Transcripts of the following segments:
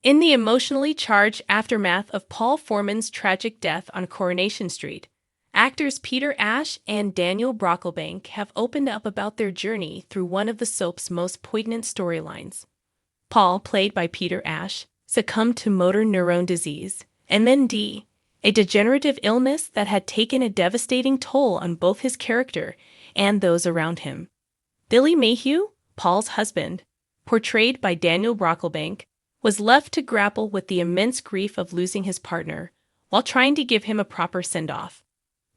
In the emotionally charged aftermath of Paul Foreman's tragic death on Coronation Street, actors Peter Ashe and Daniel Brocklebank have opened up about their journey through one of the soap's most poignant storylines. Paul, played by Peter Ashe, succumbed to motor neurone disease, MND, a degenerative illness that had taken a devastating toll on both his character and those around him. Billy Mayhew, Paul's husband, portrayed by Daniel Brocklebank, was left to grapple with the immense grief of losing his partner while trying to give him a proper send-off.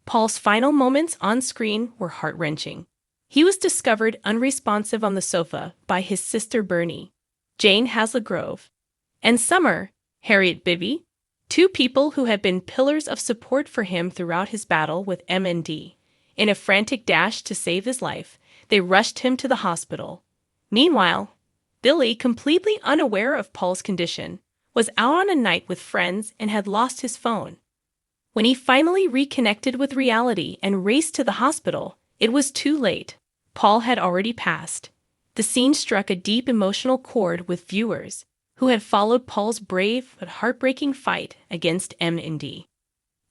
Paul's final moments on screen were heart-wrenching. He was discovered unresponsive on the sofa by his sister Bernie, Jane Haslegrove, and Summer, Harriet Bibby, two people who had been pillars of support for him throughout his battle with MND. In a frantic dash to save his life, they rushed him to the hospital. Meanwhile, Billy, completely unaware of Paul's condition, was out on a night with friends and had lost his phone. When he finally reconnected with reality and raced to the hospital, it was too late. Paul had already passed. The scene struck a deep emotional chord with viewers who had followed Paul's brave but heartbreaking fight against MND.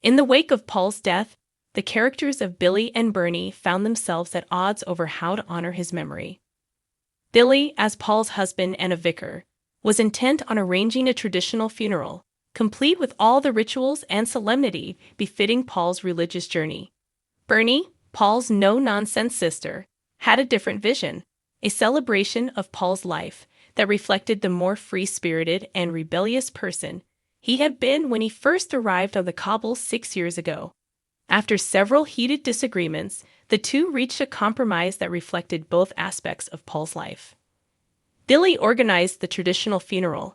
In the wake of Paul's death, the characters of Billy and Bernie found themselves at odds over how to honor his memory. Billy, as Paul's husband and a vicar, was intent on arranging a traditional funeral, complete with all the rituals and solemnity befitting Paul's religious journey. Bernie, Paul's no-nonsense sister, had a different vision, a celebration of Paul's life that reflected the more free-spirited and rebellious person he had been when he first arrived on the cobbles 6 years ago. After several heated disagreements, the two reached a compromise that reflected both aspects of Paul's life. Billy organized the traditional funeral,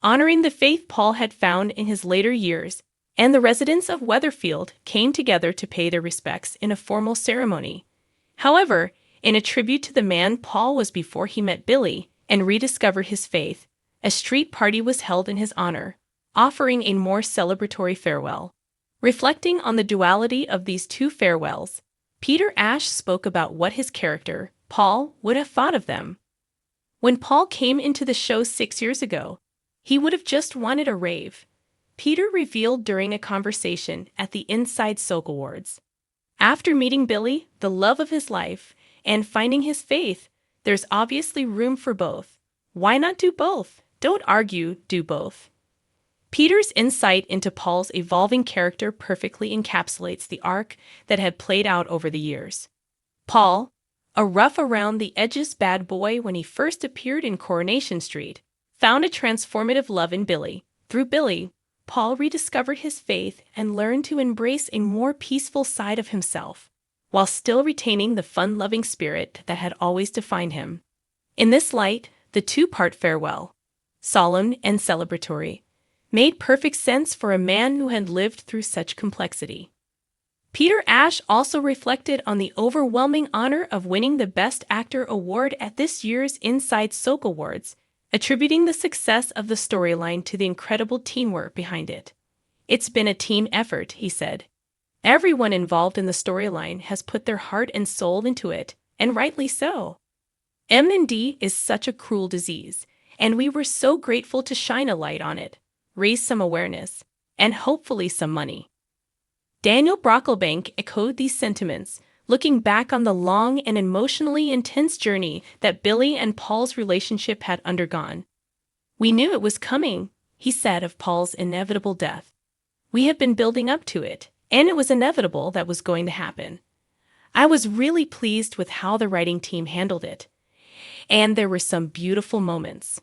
honoring the faith Paul had found in his later years, and the residents of Weatherfield came together to pay their respects in a formal ceremony. However, in a tribute to the man Paul was before he met Billy and rediscovered his faith, a street party was held in his honor, offering a more celebratory farewell. Reflecting on the duality of these two farewells, Peter Ashe spoke about what his character, Paul, would have thought of them. When Paul came into the show 6 years ago, he would have just wanted a rave, Peter revealed during a conversation at the Inside Soak Awards. After meeting Billy, the love of his life, and finding his faith, there's obviously room for both. Why not do both? Don't argue, do both. Peter's insight into Paul's evolving character perfectly encapsulates the arc that had played out over the years. Paul, a rough-around-the-edges bad boy when he first appeared in Coronation Street, found a transformative love in Billy. Through Billy, Paul rediscovered his faith and learned to embrace a more peaceful side of himself, while still retaining the fun-loving spirit that had always defined him. In this light, the two-part farewell, solemn and celebratory, made perfect sense for a man who had lived through such complexity. Peter Ashe also reflected on the overwhelming honor of winning the Best Actor award at this year's Inside Soak Awards, attributing the success of the storyline to the incredible teamwork behind it. "It's been a team effort," he said. "Everyone involved in the storyline has put their heart and soul into it, and rightly so. MND is such a cruel disease, and we were so grateful to shine a light on it, raise some awareness, and hopefully some money." Daniel Brocklebank echoed these sentiments, looking back on the long and emotionally intense journey that Billy and Paul's relationship had undergone. "We knew it was coming," he said of Paul's inevitable death. "We have been building up to it, and it was inevitable that was going to happen. I was really pleased with how the writing team handled it, and there were some beautiful moments."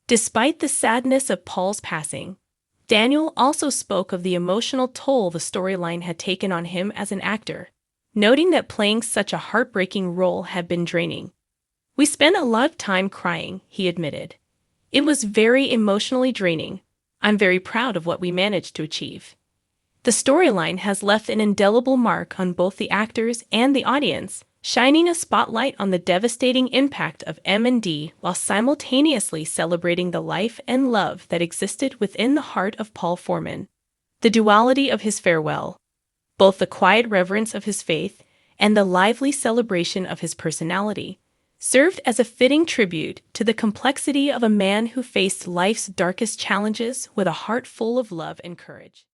Despite the sadness of Paul's passing, Daniel also spoke of the emotional toll the storyline had taken on him as an actor, noting that playing such a heartbreaking role had been draining. "We spent a lot of time crying," he admitted. "It was very emotionally draining. I'm very proud of what we managed to achieve." The storyline has left an indelible mark on both the actors and the audience, shining a spotlight on the devastating impact of MND while simultaneously celebrating the life and love that existed within the heart of Paul Foreman. The duality of his farewell, both the quiet reverence of his faith and the lively celebration of his personality, served as a fitting tribute to the complexity of a man who faced life's darkest challenges with a heart full of love and courage.